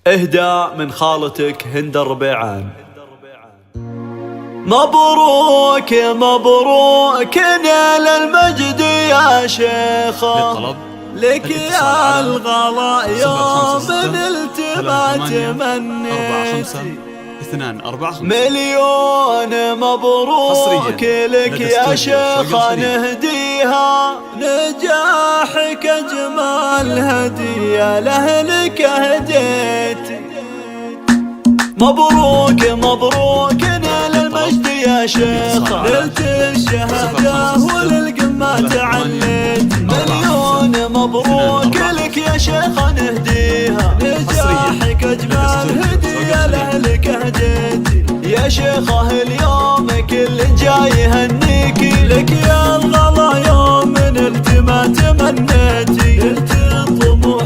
اهدى من خالتك هند الربيعان. مبروك مبروك نال المجد يا شيخة، لك يا الغلا يوم نلت ما تمنيت. مليون مبروك لك يا شيخة نهديها، نجاحك أجمل هدية لأهلك هديت. مبروك مبروك نال المجد يا شيخة، نلت الشهادة وللقمة تعليت. مليون مبروك لك يا شيخة نهديها، نجاحك أجمل هدية لأهلك هديتي. يا شيخة اليوم كل جاي يهنيكي، لك يا الغلا يوم نلت ما تمنيتي. نلت الطموح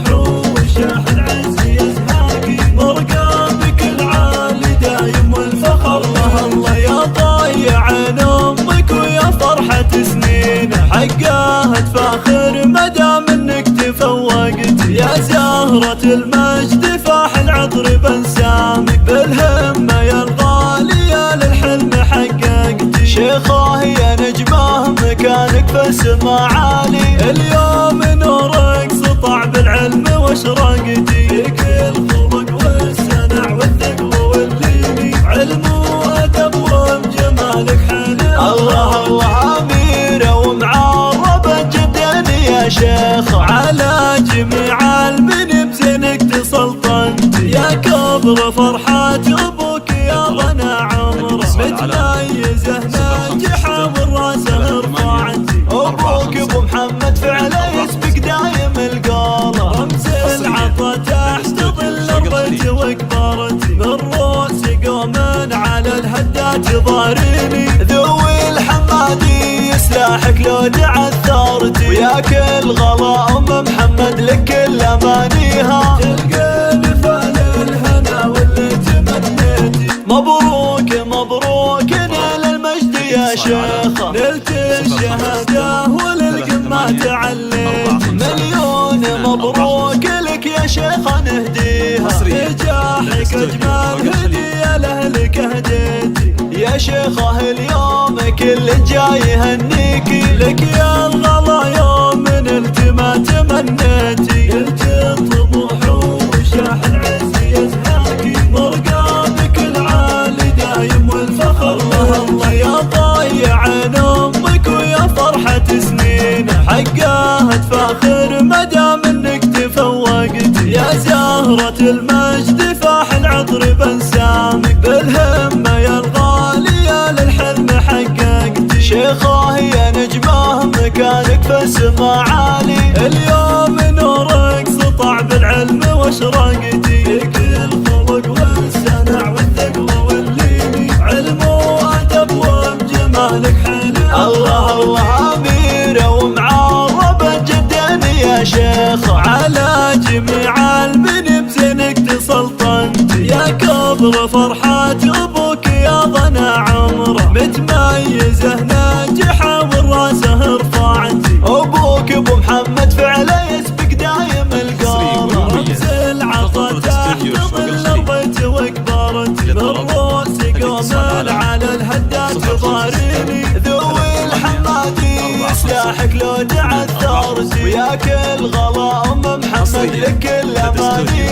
وشاح العز يزهاكي، مرقامك العالي دايم والفخر. الله الله يا ضايع عين امك ويا فرحة سنين، حقها تفاخر مدام انك تفوقتي. يا زهرة المجد فاح العطر بنسامك، بالهمة يا الغالية للحلم حققتي. شيخة يا نجمة مكانك في السما عالي، اليوم نورك سطع بالعلم واشرقتي. فيك الخلق والسنع والتقوى واللين، علم وادب وبجمالك حلو. الله الله أميرة ومعربة جدا يا شيخة، على جميع المن بزينك تسلطنت. يا كبر فرحة أبوك يا ضنا عمره، متميزة ناجحة والراسه رفعتي. أبوك أبو محمد فعله يسبق دايم القالة، رمز العطا تحت ظل البيت وكبرتي. من روس قوم على الهدات ضاريني، ذوي الحمادي سلاحك لو تعثرتي. وياك الغلا أم محمد لك كل أمانيها، تلقى نفال الهنا واللي تمنيتي. مبروك مبروك نال المجد يا شيخة، نلت الشهادة وللقمة تعليت. مليون مبروك لك يا شيخة نهديها، نجاحك أجمل هدية لأهلك هديتي. يا شيخة اليوم كل جاي يهنيكي، لك يا الغلا يوم نلت ما تمنيتي. نلت الطموح وشاح العز يزهاكي، مرقامك العالي دايم والفخر. الله الله يا ضايع عين امك ويا فرحة سنين، حقها تفاخر مدام انك تفوقتي. يا زهرة المجد فاح العطر بنسامك، بالهمة يا الغالية للحلم حققتي. شيخة يا نجمة مكانك في السما عالي، اليوم نورك سطع بالعلم واشرقتي. فيك الخلق والسنع والتقوى واللين، علم وادب وبجمالك حلو. الله الله أميرة ومعربة جدا يا شيخة، على جميع المن بزينك تسلطنت. يا كبر فرحة أبوك يا ضنا عمره، متميزة ناجحة والراسه رفعتي. أبوك أبو محمد فعله يسبق دايم القالة، رمز العطا تحت ظل البيت وكبرتي. من روس قوم على الهدات ضاريني، ذوي الحمادي سلاحك لو تعثرتي. وياك الغلا أم محمد لك كل أماني،